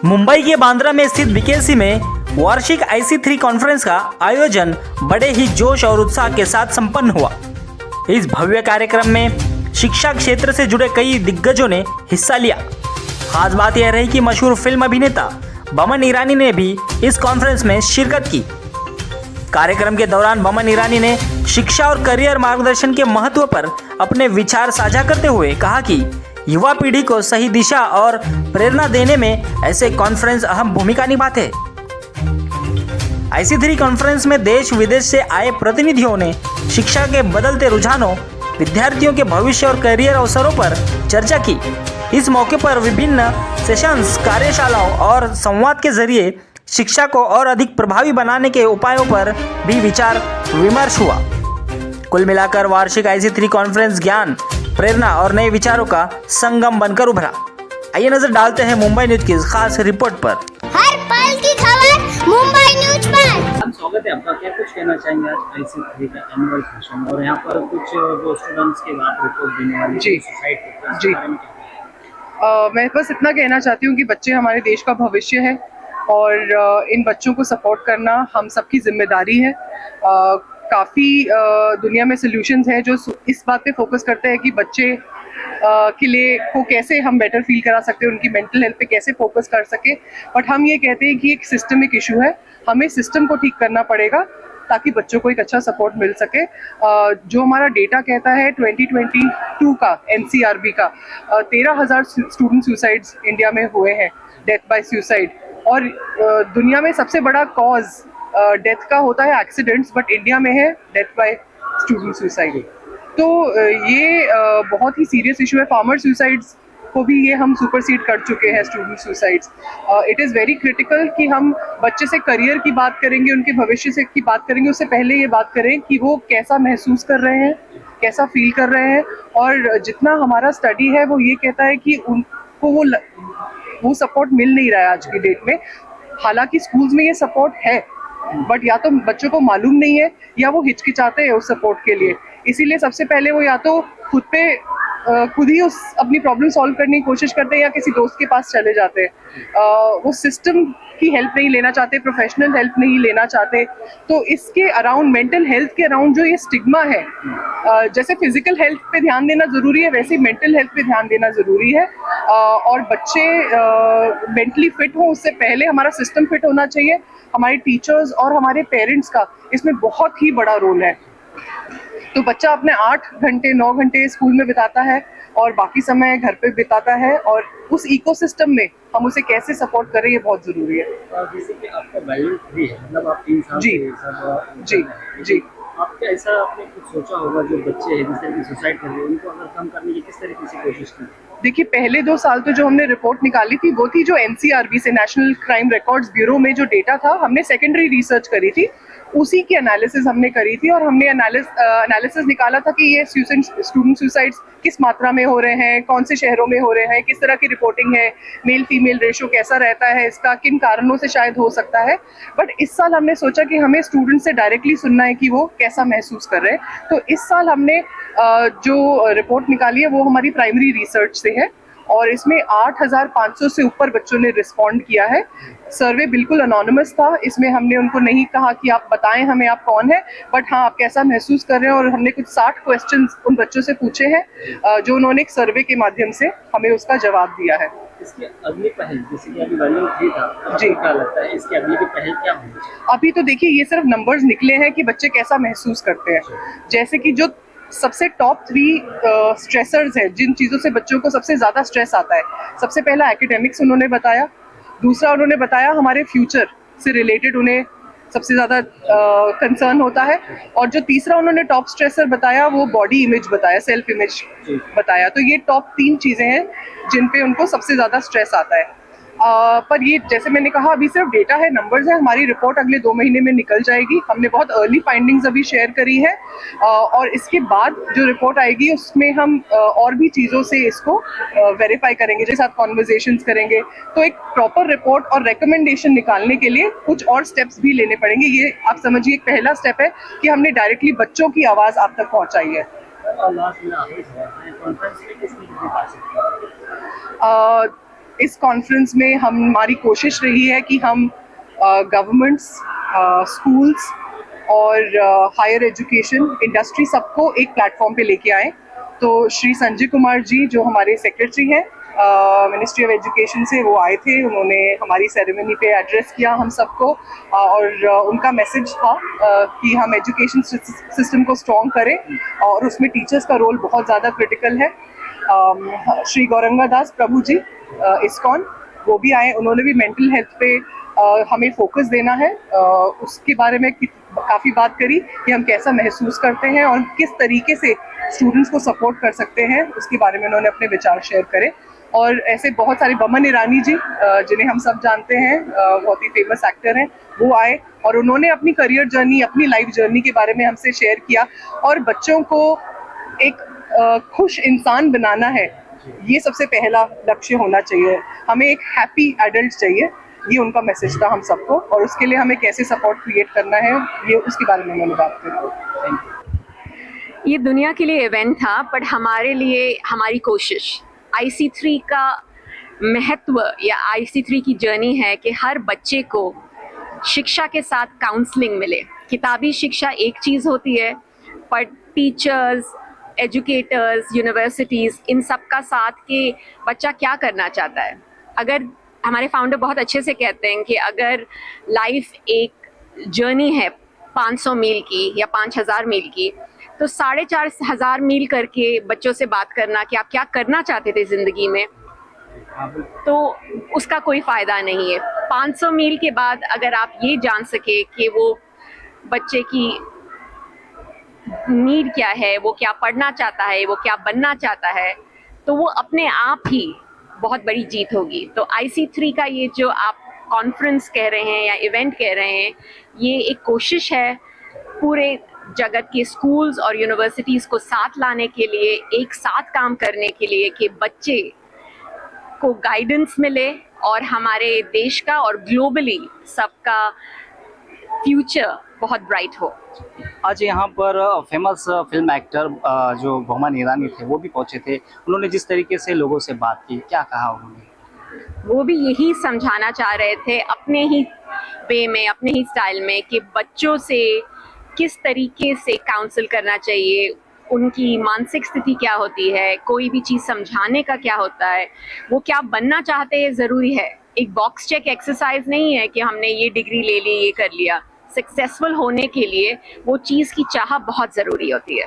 मुंबई के बांद्रा में स्थित बीकेसी में वार्षिक IC3 कॉन्फ्रेंस का आयोजन बड़े ही जोश और उत्साह के साथ संपन्न हुआ। इस भव्य कार्यक्रम में शिक्षा क्षेत्र से जुड़े कई दिग्गजों ने हिस्सा लिया। खास बात यह रही कि मशहूर फिल्म अभिनेता बमन ईरानी ने भी इस कॉन्फ्रेंस में शिरकत की। कार्यक्रम के दौरान बमन ईरानी ने शिक्षा और करियर मार्गदर्शन के महत्व पर अपने विचार साझा करते हुए कहा कि युवा पीढ़ी को सही दिशा और प्रेरणा देने में ऐसे कॉन्फ्रेंस अहम भूमिका निभाते हैं। IC3 कॉन्फ्रेंस में देश विदेश से आए प्रतिनिधियों ने शिक्षा के बदलते रुझानों, विद्यार्थियों के भविष्य और करियर अवसरों पर चर्चा की। इस मौके पर विभिन्न सेशंस, कार्यशालाओं और संवाद के जरिए शिक्षा को और अधिक प्रभावी बनाने के उपायों पर भी विचार विमर्श हुआ। कुल मिलाकर वार्षिक IC3 कॉन्फ्रेंस ज्ञान, प्रेरणा और नए विचारों का संगम बनकर उभरा। आइए नजर डालते हैं मुंबई न्यूज की खास रिपोर्ट पर। हर पल की खबर मुंबई न्यूज पर। स्वागत है आपका। क्या कुछ कहना चाहेंगे आज IC3 का एनुअल फंक्शन और यहाँ पर कुछ जो स्टूडेंट्स के बाद रिपोर्ट देने वाले जी मैं बस इतना कहना चाहती हूँ कि बच्चे हमारे देश का भविष्य है और इन बच्चों को सपोर्ट करना हम सबकी जिम्मेदारी है। काफ़ी दुनिया में सॉल्यूशंस हैं जो इस बात पे फोकस करते हैं कि बच्चे के लिए को कैसे हम बेटर फील करा सकते हैं, उनकी मेंटल हेल्थ पे कैसे फोकस कर सके। बट हम ये कहते हैं कि एक सिस्टमिक इशू है, हमें सिस्टम को ठीक करना पड़ेगा ताकि बच्चों को एक अच्छा सपोर्ट मिल सके। जो हमारा डेटा कहता है 2022 का NCRB का 13,000 स्टूडेंट सुसाइड्स इंडिया में हुए हैं, डेथ बाय सुसाइड। और दुनिया में सबसे बड़ा कॉज डेथ का होता है एक्सीडेंट्स, बट इंडिया में है डेथ बाय स्टूडेंट सुसाइड। तो ये बहुत ही सीरियस इशू है। फार्मर सुसाइड्स को भी ये हम सुपरसीड कर चुके हैं student suicides. It is very critical कि हम बच्चे से करियर की बात करेंगे, उनके भविष्य से की बात करेंगे, उससे पहले ये बात करें कि वो कैसा महसूस कर रहे हैं, कैसा फील कर रहे हैं। और जितना हमारा स्टडी है वो ये कहता है कि उनको वो सपोर्ट मिल नहीं रहा है आज की डेट में। हालांकि स्कूल्स में ये सपोर्ट है, बट या तो बच्चों को मालूम नहीं है या वो हिचकिचाते हैं उस सपोर्ट के लिए। इसीलिए सबसे पहले वो या तो खुद ही उस अपनी प्रॉब्लम सॉल्व करने की कोशिश करते हैं या किसी दोस्त के पास चले जाते हैं। वो सिस्टम की हेल्प नहीं लेना चाहते, प्रोफेशनल हेल्प नहीं लेना चाहते। तो इसके अराउंड, मेंटल हेल्थ के अराउंड जो ये स्टिग्मा है, जैसे फिजिकल हेल्थ पे ध्यान देना ज़रूरी है, वैसे मेंटल हेल्थ पे ध्यान देना ज़रूरी है। और बच्चे मेंटली फिट हों उससे पहले हमारा सिस्टम फिट होना चाहिए। हमारे टीचर्स और हमारे पेरेंट्स का इसमें बहुत ही बड़ा रोल है। तो बच्चा अपने 8 घंटे 9 घंटे स्कूल में बिताता है और बाकी समय घर पे बिताता है, और उस इकोसिस्टम में हम उसे कैसे सपोर्ट करें ये बहुत ज़रूरी है। जैसे कि आपका बैलेंस भी है, मतलब आप 3 साल जी आपका ऐसा आपने कुछ सोचा होगा जो बच्चे हैं जिस तरह की सुसाइड कर रहे हैं उनको अगर कम करने की किस तरीके से कोशिश की? देखिए, पहले 2 साल तो जो हमने रिपोर्ट निकाली थी वो थी जो NCRB से, नेशनल क्राइम रिकॉर्ड्स ब्यूरो में जो डेटा था, हमने सेकेंडरी रिसर्च करी थी, उसी की एनालिसिस हमने करी थी। और हमने एनालिसिस निकाला था कि ये स्टूडेंट सुसाइड्स किस मात्रा में हो रहे हैं, कौन से शहरों में हो रहे हैं, किस तरह की रिपोर्टिंग है, मेल फीमेल रेशो कैसा रहता है इसका, किन कारणों से शायद हो सकता है। बट इस साल हमने सोचा कि हमें स्टूडेंट से डायरेक्टली सुनना है कि वो कैसा महसूस कर रहे हैं। तो इस साल हमने जो रिपोर्ट निकाली है वो हमारी प्राइमरी रिसर्च से है और इसमें 8,500 से ऊपर बच्चों ने रिस्पॉन्ड किया है। सर्वे बिल्कुल अनोनिमस था, इसमें हमने उनको नहीं कहा कि आप बताएं हमें आप कौन है, बट हाँ आप कैसा महसूस कर रहे हैं। और हमने कुछ 60 क्वेश्चंस उन बच्चों से पूछे हैं जो उन्होंने एक सर्वे के माध्यम से हमें उसका जवाब दिया है। इसकी अगली पहल, जैसे कि अभी वैल्यू 3 था, जी क्या लगता है इसकी अगली की पहल क्या होगी? अभी तो देखिए ये सिर्फ नंबर्स निकले हैं कि बच्चे कैसा महसूस करते हैं। जैसे कि जो सबसे टॉप 3 स्ट्रेसर्स हैं, जिन चीज़ों से बच्चों को सबसे ज़्यादा स्ट्रेस आता है, सबसे पहला एकेडमिक्स उन्होंने बताया, दूसरा उन्होंने बताया हमारे फ्यूचर से रिलेटेड उन्हें सबसे ज़्यादा कंसर्न होता है, और जो तीसरा उन्होंने टॉप स्ट्रेसर बताया वो बॉडी इमेज बताया, सेल्फ इमेज बताया। तो ये टॉप 3 चीज़ें हैं जिन पे उनको सबसे ज़्यादा स्ट्रेस आता है। पर ये जैसे मैंने कहा अभी सिर्फ डेटा है, नंबर्स है। हमारी रिपोर्ट अगले 2 महीने में निकल जाएगी। हमने बहुत अर्ली फाइंडिंग्स अभी शेयर करी है और इसके बाद जो रिपोर्ट आएगी उसमें हम और भी चीज़ों से इसको वेरीफाई करेंगे, जैसे साथ कॉन्वर्जेशंस करेंगे। तो एक प्रॉपर रिपोर्ट और रिकमेंडेशन निकालने के लिए कुछ और स्टेप्स भी लेने पड़ेंगे। ये आप समझिए एक पहला स्टेप है कि हमने डायरेक्टली बच्चों की आवाज़ आप तक पहुँचाई है। इस कॉन्फ्रेंस में हमारी कोशिश रही है कि हम गवर्नमेंट्स, स्कूल्स और हायर एजुकेशन इंडस्ट्री सबको एक प्लेटफॉर्म पे लेके आए। तो श्री संजय कुमार जी जो हमारे सेक्रेटरी हैं मिनिस्ट्री ऑफ एजुकेशन से, वो आए थे, उन्होंने हमारी सेरेमनी पे एड्रेस किया हम सबको और उनका मैसेज था कि हम एजुकेशन सिस्टम को स्ट्रॉन्ग करें और उसमें टीचर्स का रोल बहुत ज़्यादा क्रिटिकल है। श्री गौरंगा दास प्रभु जी इस्कॉन, वो भी आए, उन्होंने भी मेंटल हेल्थ पे हमें फोकस देना है, उसके बारे में काफ़ी बात करी कि हम कैसा महसूस करते हैं और किस तरीके से स्टूडेंट्स को सपोर्ट कर सकते हैं, उसके बारे में उन्होंने अपने विचार शेयर करे। और ऐसे बहुत सारे, बमन ईरानी जी जिन्हें हम सब जानते हैं, बहुत ही फेमस एक्टर हैं, वो आए और उन्होंने अपनी करियर जर्नी, अपनी लाइफ जर्नी के बारे में हमसे शेयर किया। और बच्चों को एक खुश इंसान बनाना है, ये सबसे पहला लक्ष्य होना चाहिए, हमें एक हैप्पी एडल्ट चाहिए, ये उनका मैसेज था हम सबको। और उसके लिए हमें कैसे सपोर्ट क्रिएट करना है, ये उसके बारे में उन्होंने बात करी। ये दुनिया के लिए इवेंट था, बट हमारे लिए हमारी कोशिश, IC3 का महत्व या IC3 की जर्नी है कि हर बच्चे को शिक्षा के साथ काउंसलिंग मिले। किताबी शिक्षा एक चीज़ होती है, पर टीचर्स, एजुकेटर्स, यूनिवर्सिटीज़, इन सब का साथ कि बच्चा क्या करना चाहता है। अगर हमारे फाउंडर बहुत अच्छे से कहते हैं कि अगर लाइफ एक जर्नी है 500 मील की या 5000 मील की, तो 4500 मील करके बच्चों से बात करना कि आप क्या करना चाहते थे ज़िंदगी में, तो उसका कोई फ़ायदा नहीं है। 500 मील के बाद अगर आप ये जान सके कि वो बच्चे की नीड क्या है, वो क्या पढ़ना चाहता है, वो क्या बनना चाहता है, तो वो अपने आप ही बहुत बड़ी जीत होगी। तो IC3 का ये जो आप कॉन्फ्रेंस कह रहे हैं या इवेंट कह रहे हैं, ये एक कोशिश है पूरे जगत के स्कूल्स और यूनिवर्सिटीज़ को साथ लाने के लिए, एक साथ काम करने के लिए कि बच्चे को गाइडेंस मिले और हमारे देश का और ग्लोबली सबका फ्यूचर बहुत ब्राइट हो। आज यहाँ पर फेमस फिल्म एक्टर जो बमन ईरानी थे वो भी पहुँचे थे। उन्होंने जिस तरीके से लोगों से बात की, क्या कहा उन्होंने? वो भी यही समझाना चाह रहे थे अपने ही वे में, अपने ही स्टाइल में, कि बच्चों से किस तरीके से काउंसिल करना चाहिए, उनकी मानसिक स्थिति क्या होती है, कोई भी चीज़ समझाने का क्या होता है, वो क्या बनना चाहते हैं, ज़रूरी है। एक बॉक्स चेक एक्सरसाइज नहीं है कि हमने ये डिग्री ले ली, ये कर लिया। सक्सेसफुल होने के लिए वो चीज़ की चाह बहुत ज़रूरी होती है।